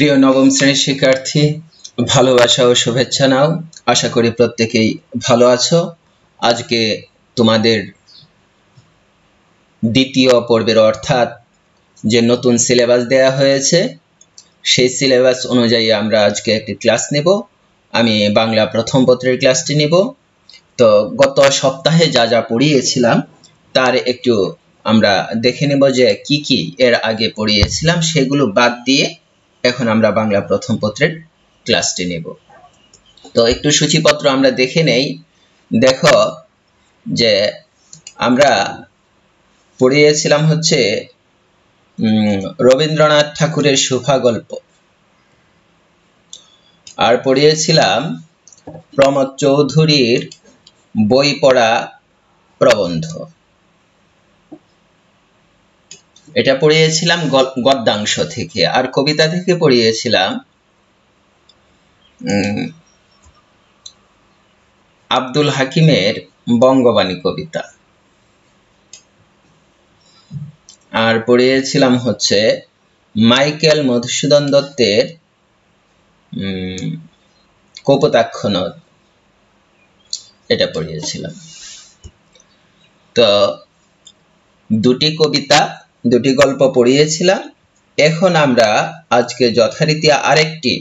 প্রিয় নবম শ্রেণীর শিক্ষার্থী, ভালোবাসা ও শুভেচ্ছা নাও। আশা করি প্রত্যেকেই ভালো আছো। আজকে তোমাদের দ্বিতীয় পর্বের অর্থাৎ যে নতুন সিলেবাস দেয়া হয়েছে সেই সিলেবাস অনুযায়ী আমরা আজকে একটি ক্লাস নেব। আমি বাংলা প্রথম পত্রের ক্লাসটি নেব। তো গত সপ্তাহে যা যা পড়িয়েছিলাম তার একটু আমরা দেখে নেব যে কি কি এর আগে পড়িয়েছিলাম, সেগুলো বাদ দিয়ে এখন আমরা বাংলা প্রথম পত্রের ক্লাসটি নেব। তো একটু সূচিপত্র আমরা দেখে নেই। দেখো যে আমরা পড়িয়েছিলাম হচ্ছে রবীন্দ্রনাথ ঠাকুরের সুফা গল্প, আর পড়িয়েছিলাম প্রমথ চৌধুরীর বই পড়া প্রবন্ধ। এটা পড়িয়েছিলাম গদ্যাংশ থেকে। আর কবিতা থেকে পড়িয়েছিলাম আব্দুল হাকিমের বঙ্গবাণী কবিতা। আর পড়িয়েছিলাম হচ্ছে মাইকেল মধুসূদন দত্তের কপোতাক্ষ নদ, এটা পড়িয়েছিলাম। তো দুটি কবিতা দুটি গল্প পড়িয়েছিলাম। এখন আমরা আজকে যথারীতি আরেকটি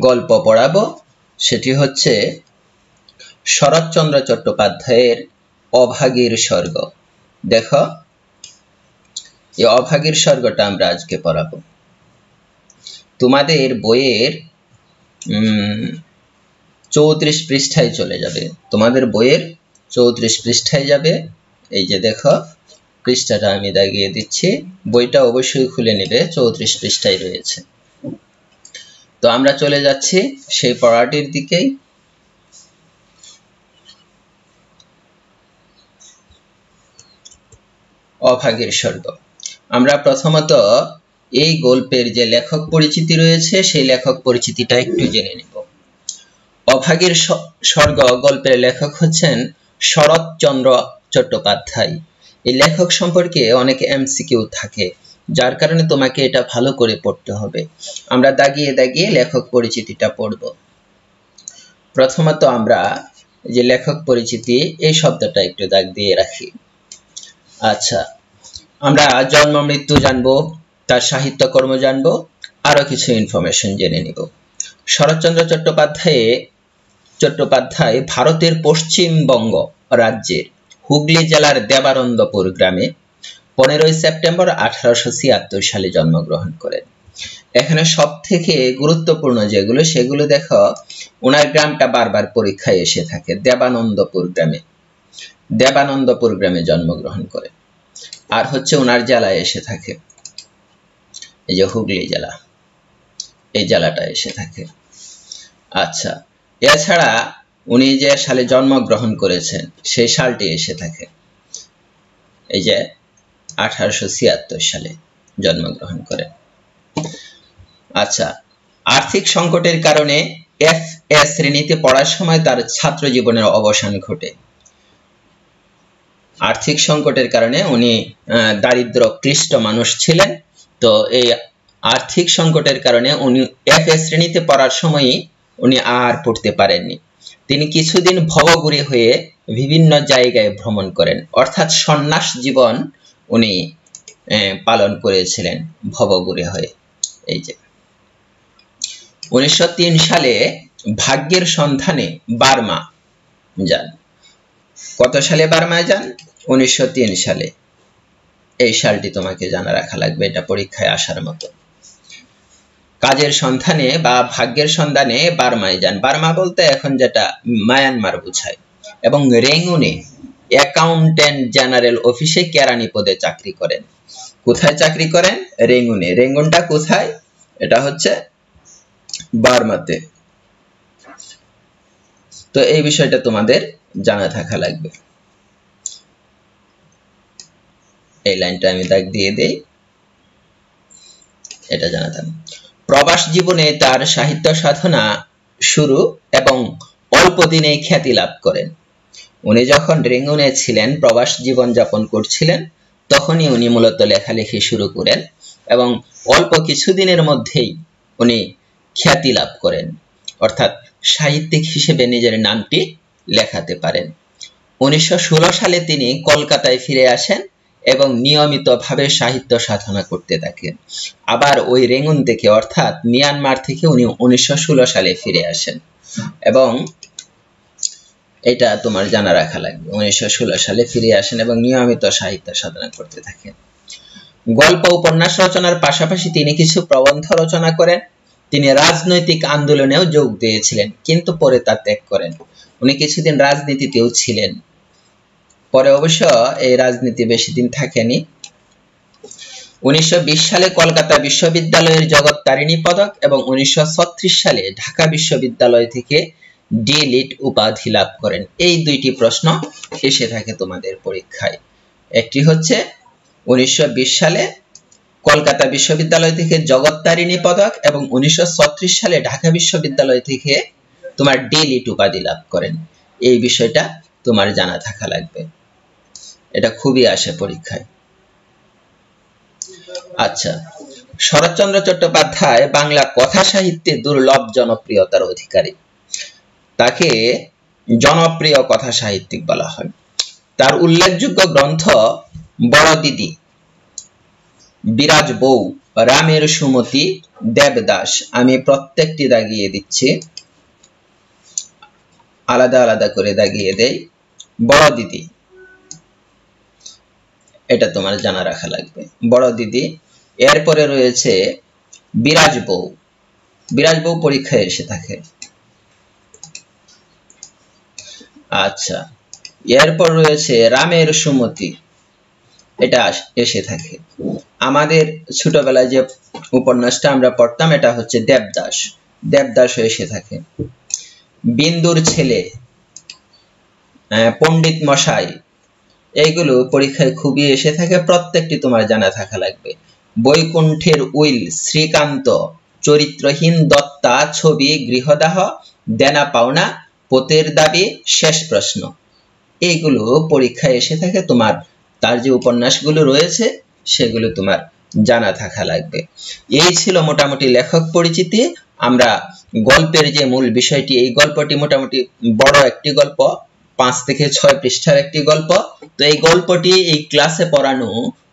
গল্প পড়াবো, সেটি হচ্ছে শরৎচন্দ্র চট্টোপাধ্যায়ের অভাগীর স্বর্গ। দেখো এই অভাগীর স্বর্গটা আমরা আজকে পড়াবো। তোমাদের বইয়ের 34 পৃষ্ঠায় চলে যাবে। তোমাদের বইয়ের 34 পৃষ্ঠায় যাবে। এই যে দেখো পৃষ্ঠাটা আমি দাগিয়ে দিচ্ছি, বইটা অবশ্যই খুলে নেবে, 34 পৃষ্ঠায় রয়েছে। তো আমরা চলে যাচ্ছি সেই পড়াটির দিকেই। অভাগীর স্বর্গ। আমরা প্রথমত এই গল্পের যে লেখক পরিচিতি রয়েছে সেই লেখক পরিচিতিটা একটু জেনে নেব। অভাগীর স্বর্গ গল্পের লেখক হচ্ছেন শরৎচন্দ্র চট্টোপাধ্যায়। এই লেখক সম্পর্কে অনেক এমসিকিউ থাকে, যার কারণে তোমাকে এটা ভালো করে পড়তে হবে। আমরা দাগিয়ে দাগিয়ে লেখক পরিচিতিটা পড়ব। প্রথমত আমরা যে লেখক পরিচিতি এই শব্দটা একটু দাগ দিয়ে রাখি। আচ্ছা, আমরা জন্ম মৃত্যু জানবো, তার সাহিত্যকর্ম জানবো, আরো কিছু ইনফরমেশন জেনে নিব। শরৎচন্দ্র চট্টোপাধ্যায় ভারতের পশ্চিমবঙ্গ রাজ্যের হুগলি জেলার দেবানন্দপুর গ্রামে 15 সেপ্টেম্বর 1876 সালে জন্মগ্রহণ করেন। এখানে সব থেকে গুরুত্বপূর্ণ যেগুলো সেগুলো দেখো, ওনার গ্রামটা বারবার পরীক্ষায় এসে থাকে। দেবানন্দপুর গ্রামে জন্মগ্রহণ করেন। আর হচ্ছে ওনার জেলায় এসে থাকে, এই যে হুগলি জেলা, এই জেলাটা এসে থাকে। আচ্ছা, এছাড়া উনি যে সালে জন্মগ্রহণ করেছেন সেই সালটি এসে থাকে, এই যে 1876 সালে জন্মগ্রহণ করেন। আচ্ছা, আর্থিক সংকটের কারণে FA শ্রেণীতে পড়ার সময় তার ছাত্র জীবনের অবসান ঘটে। আর্থিক সংকটের কারণে উনি দারিদ্র ক্লিষ্ট মানুষ ছিলেন। তো এই আর্থিক সংকটের কারণে উনি FA শ্রেণীতে পড়ার সময়ই উনি আর পড়তে পারেননি। তিনি কিছুদিন ভবঘুরে হয়ে বিভিন্ন জায়গায় ভ্রমণ করেন, অর্থাৎ সন্ন্যাস জীবন উনি পালন করেছিলেন ভবঘুরে হয়ে। এই যে 1903 সালে ভাগ্যের সন্ধানে বার্মা যান। কত সালে বার্মায় যান? 1903 সালে। এই সালটি তোমাকে জানা রাখা লাগবে, এটা পরীক্ষায় আসার মতো। কাজের সন্ধানে বা ভাগ্যের সন্ধানে বার্মায় যান। বার্মা বলতে এখন যেটা মায়ানমার বোঝায়। এবং রেঙ্গুনে অ্যাকাউন্টেন্ট জেনারেল অফিসে কেরানি পদে চাকরি করেন। কোথায় চাকরি করেন? রেঙ্গুনে। রেঙ্গুনটা কোথায়? এটা হচ্ছে বার্মাতে। তো এই বিষয়টা তোমাদের জানা থাকা লাগবে। এই লাইনটা আমি দাগ দিয়ে দেই, এটা জানা থাকবে। প্রবাস জীবনে তার সাহিত্য সাধনা শুরু এবং অল্প দিনেই খ্যাতি লাভ করেন। উনি যখন রেঙ্গুনে ছিলেন, প্রবাস জীবন যাপন করছিলেন, তখনই উনি মূলত লেখালেখি শুরু করেন এবং অল্প কিছুদিনের মধ্যেই উনি খ্যাতি লাভ করেন, অর্থাৎ সাহিত্যিক হিসেবে নিজের নামটি লেখাতে পারেন। 1916 সালে তিনি কলকাতায় ফিরে আসেন এবং নিয়মিতভাবে সাহিত্য সাধনা করতে থাকেন। আবার ওই রেঙ্গুন থেকে অর্থাৎ মিয়ানমার থেকে উনি 1916 সালে ফিরে আসেন এবং এটা তোমার জানা রাখা লাগবে। 1916 সালে ফিরে আসেন এবং নিয়মিত সাহিত্য সাধনা করতে থাকেন। গল্প উপন্যাস রচনার পাশাপাশি তিনি কিছু প্রবন্ধ রচনা করেন। তিনি রাজনৈতিক আন্দোলনেও যোগ দিয়েছিলেন, কিন্তু পরে তা ত্যাগ করেন। উনি কিছুদিন রাজনীতিতেও ছিলেন, পরে অবশ্য এই রাজনীতি বেশি দিন থাকেনি। 1920 সালে কলকাতা বিশ্ববিদ্যালয়ের জগত্তারিণী পদক এবং 1936 সালে ঢাকা বিশ্ববিদ্যালয় থেকে ডি.লিট উপাধি লাভ করেন। এই দুইটি প্রশ্ন এসে থাকে তোমাদের পরীক্ষায়। একটি হচ্ছে 1920 সালে কলকাতা বিশ্ববিদ্যালয় থেকে জগত্তারিণী পদক এবং 1936 সালে ঢাকা বিশ্ববিদ্যালয় থেকে তোমার ডি.লিট উপাধি লাভ করেন। এই বিষয়টা তোমার জানা থাকা লাগবে, এটা খুবই আসে পরীক্ষায়। আচ্ছা, শরৎচন্দ্র চট্টোপাধ্যায় বাংলা কথা সাহিত্যে দুর্লভ জনপ্রিয়তার অধিকারী। তাকে জনপ্রিয় কথা সাহিত্যিক বলা হয়। তার উল্লেখযোগ্য গ্রন্থ বড় দিদি, বিরাজ বউ, রামের সুমতি, দেবদাস। আমি প্রত্যেকটি দাগিয়ে দিচ্ছি, আলাদা আলাদা করে দাগিয়ে দেই। বড় দিদি, এটা তোমার জানা রাখা লাগবে, বড় দিদি। এরপরে রয়েছে বিরাজ বউ, বিরাজ বউ পরীক্ষায় এসে থাকে। আচ্ছা, এরপর রয়েছে রামের সুমতি, এটা এসে থাকে। আমাদের ছোটবেলায় যে উপন্যাসটা আমরা পড়তাম এটা হচ্ছে দেবদাস, দেবদাস এসে থাকে। বিন্দুর ছেলে, পণ্ডিত মশাই, এইগুলো পরীক্ষায় খুবই এসে থাকে, প্রত্যেকটি তোমার জানা থাকা লাগবে। বৈকুণ্ঠের উইল, শ্রীকান্ত, চরিত্রহীন দত্তা, ছবি, গৃহদাহ, দেনা পাওনা, পোতের দাবি, শেষ প্রশ্ন, এইগুলো পরীক্ষায় এসে থাকে। তোমার তার যে উপন্যাসগুলো রয়েছে সেগুলো তোমার জানা থাকা লাগবে। এই ছিল মোটামুটি লেখক পরিচিতি। আমরা গল্পের যে মূল বিষয়টি, এই গল্পটি মোটামুটি বড় একটি গল্প, 5 থেকে 6 পৃষ্ঠার একটি গল্প। তো এই গল্পটি এই ক্লাসে পড়ানো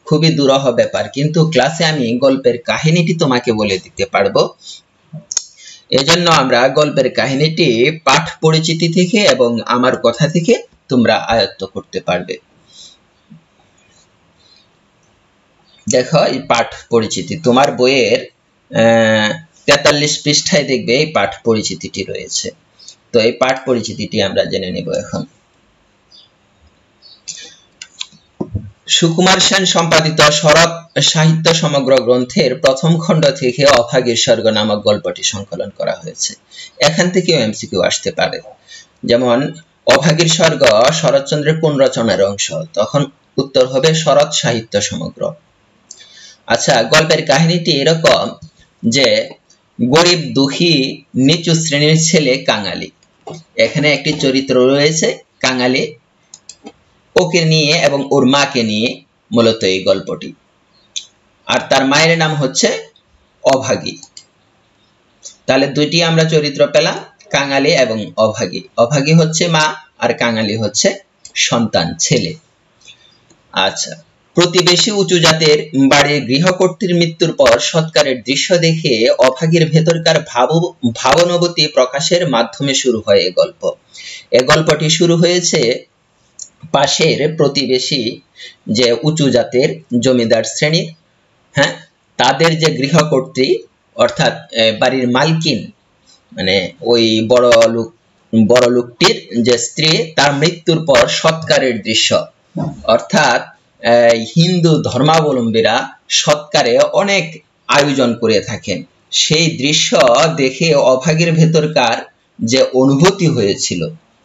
খুবই দুরূহ ব্যাপার, কিন্তু ক্লাসে আমি গল্পের কাহিনীটি তোমাকে বলে দিতে পারবো। এজন্য আমরা গল্পের কাহিনীটি পাঠ পরিচিতি থেকে এবং আমার কথা থেকে তোমরা আয়ত্ত করতে পারবে। দেখো, এই পাঠ পরিচিতি তোমার বইয়ের 43 পৃষ্ঠায় দেখবে এই পাঠ পরিচিতিটি রয়েছে। তো এই পাঠ পরিচিতিটি আমরা জেনে নেব এখন। সুকুমার সেন সম্পাদিত শরৎ সাহিত্য সমগ্র গ্রন্থের প্রথম খণ্ড থেকে অভাগীর স্বর্গ নামক গল্পটি সংকলন করা হয়েছে। এখান থেকেও এমসিকিউ আসতে পারে, যেমন অভাগীর স্বর্গ শরৎচন্দ্রের কোন রচনার অংশ? তখন উত্তর হবে শরৎ সাহিত্য সমগ্র। আচ্ছা, গল্পের কাহিনীটি এরকম যে গরিব দুঃখী নিচু শ্রেণীর ছেলে কাঙালি, এখানে একটি চরিত্র রয়েছে কাঙালি, ওকে নিয়ে এবং ওর মাকে নিয়ে মূলত এই গল্পটি। আর তার মায়ের নাম হচ্ছে অভাগী। তাহলে দুইটি আমরা চরিত্র পেলাম, কাঙালি এবং অভাগী। অভাগী হচ্ছে মা আর কাঙালি হচ্ছে সন্তান, ছেলে। আচ্ছা, প্রতিবেশী উঁচু জাতের বাড়ির গৃহকর্ত্রীর মৃত্যুর পর সৎকারের দৃশ্য দেখে অভাগীর ভেতরকার ভাবানুভূতি প্রকাশের মাধ্যমে শুরু হয় এই গল্প। এই গল্পটি শুরু হয়েছে পাশের প্রতিবেশী যে উঁচু জাতের জমিদার শ্রেণীর, হ্যাঁ, তাদের যে গৃহকর্ত্রী অর্থাৎ বাড়ির মালকিন, মানে ওই বড় লোকটির যে স্ত্রী, তার মৃত্যুর পর সৎকারের দৃশ্য, অর্থাৎ হিন্দু ধর্মাবলম্বীরা সৎকারে অনেক আয়োজন করে থাকেন। সেই দৃশ্য দেখে অভাগীর ভেতরকার যে অনুভূতি হয়েছিল,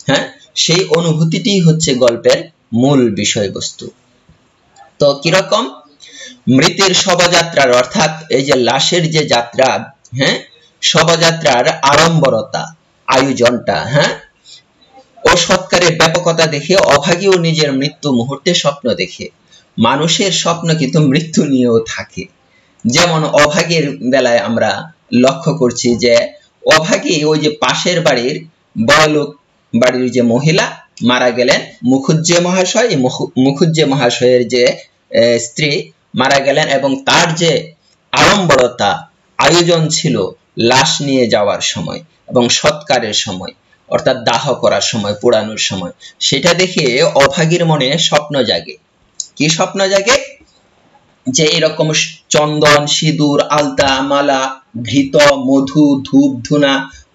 হ্যাঁ, সেই অনুভূতিটি হচ্ছে গল্পের মূল বিষয়বস্তু। তো কিরকম? মৃতের শোভাযাত্রার, অর্থাৎ এই যে লাশের যে যাত্রা, হ্যাঁ, শোভাযাত্রার আড়ম্বরতা, আয়োজনটা, হ্যাঁ, ও সৎকারের ব্যাপকতা দেখে অভাগীও নিজের মৃত্যু মুহূর্তে স্বপ্ন দেখে। মানুষের স্বপ্ন কিন্তু মৃত্যু নিয়েও থাকে। যেমন অভাগীর বেলায় আমরা লক্ষ্য করছি যে অভাগী ওই যে পাশের বাড়ির বড়লোক বাড়ির যে মহিলা মারা গেলেন, মুখুজ্জে মহাশয়, মুখুজ্জে মহাশয়ের যে স্ত্রী মারা গেলেন, এবং তার যে আড়ম্বরতা আয়োজন ছিল লাশ নিয়ে যাওয়ার সময় এবং সৎকারের সময়, অর্থাৎ দাহ করার সময়, পোড়ানোর সময়, সেটা দেখে অভাগীর মনে স্বপ্ন জাগে। কি স্বপ্ন জাগে? যে এরকম চন্দন, সিঁদুর, আলতা, মালা, ঘৃত, মধু, ধূপ, ধুনা,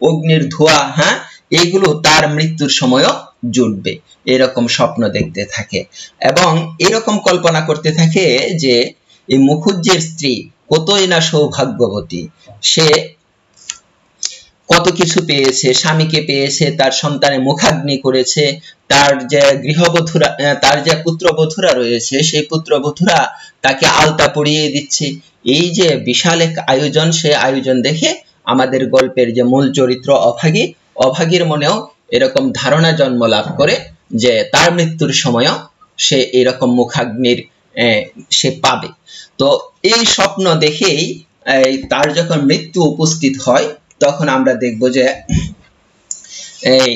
অগ্নির ধোঁয়া, হ্যাঁ, এইগুলো তার মৃত্যুর সময়ও জুটবে, এরকম স্বপ্ন দেখতে থাকে এবং এরকম কল্পনা করতে থাকে যে এই মুখুজ্জের স্ত্রী কতই না সৌভাগ্যবতী, সে কত কিছু পেয়েছে, স্বামীকে পেয়েছে, তার সন্তানের মুখাগ্নি করেছে, তার যে গৃহবধূরা, তার যে পুত্রবধূরা রয়েছে, সেই পুত্রবধূরা তাকে আলতা পরিয়ে দিচ্ছে। এই যে বিশাল এক আয়োজন, সে আয়োজন দেখে আমাদের গল্পের যে মূল চরিত্র অভাগী, অভাগীর মনেও এরকম ধারণা জন্ম লাভ করে যে তার মৃত্যুর সময়ও সে এরকম মুখাগ্নির সে পাবে। তো এই স্বপ্ন দেখেই তার যখন মৃত্যু উপস্থিত হয়, তখন আমরা দেখব যে এই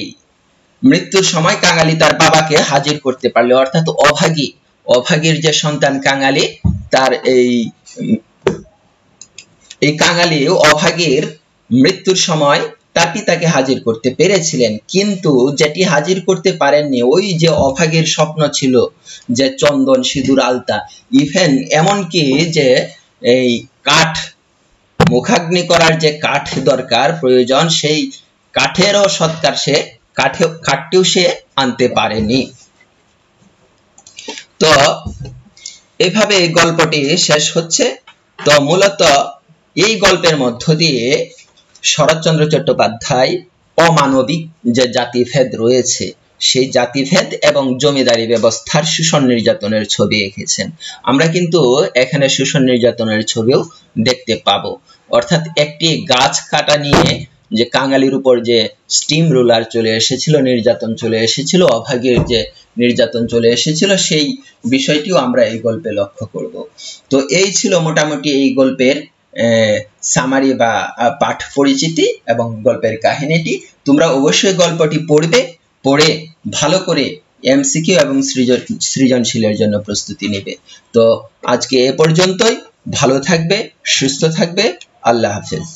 মৃত্যুর সময় কাঙালি তার বাবাকে হাজির করতে পারলে, অর্থাৎ অভাগীর যে সন্তান কাঙালি, তার এই কাঙালি অভাগীর মৃত্যুর সময় তার পিতাকে হাজির করতে পেরেছিলেন, কিন্তু যেটি হাজির করতে পারেননি ওই যে অভাগীর স্বপ্ন ছিল যে চন্দন, সিঁদুর, আলতা, ইভেন এমনকি যে এই কাঠ, মুখাগ্নি করার যে কাঠ দরকার প্রয়োজন, সেই কাঠেরও সৎকার সে কাঠটিও সে আনতে পারেনি। তো এভাবে এই গল্পটি শেষ হচ্ছে। তো মূলত এই গল্পের মধ্য দিয়ে শরৎচন্দ্র চট্টোপাধ্যায় অমানবিক যে জাতিভেদ রয়েছে, সেই জাতিভেদ এবং জমিদারি ব্যবস্থার শোষণ নির্যাতনের ছবি এঁকেছেন। আমরা কিন্তু এখানে শোষণ নির্যাতনের ছবিও দেখতে পাবো, অর্থাৎ একটি গাছ কাটা নিয়ে যে কাঙালির উপর যে স্টিম রুলার চলে এসেছিল, নির্যাতন চলে এসেছিল, অভাগীর যে নির্যাতন চলে এসেছিল, সেই বিষয়টিও আমরা এই গল্পে লক্ষ্য করব। তো এই ছিল মোটামুটি এই গল্পের সামারি বা পাঠ পরিচিতি এবং গল্পের কাহিনীটি। তোমরা অবশ্যই গল্পটি পড়বে, পড়ে ভালো করে এমসিকিউ এবং সৃজনশীলের জন্য প্রস্তুতি নেবে। তো আজকে এ পর্যন্তই। ভালো থাকবে, সুস্থ থাকবে। আল্লাহ হাফেজ।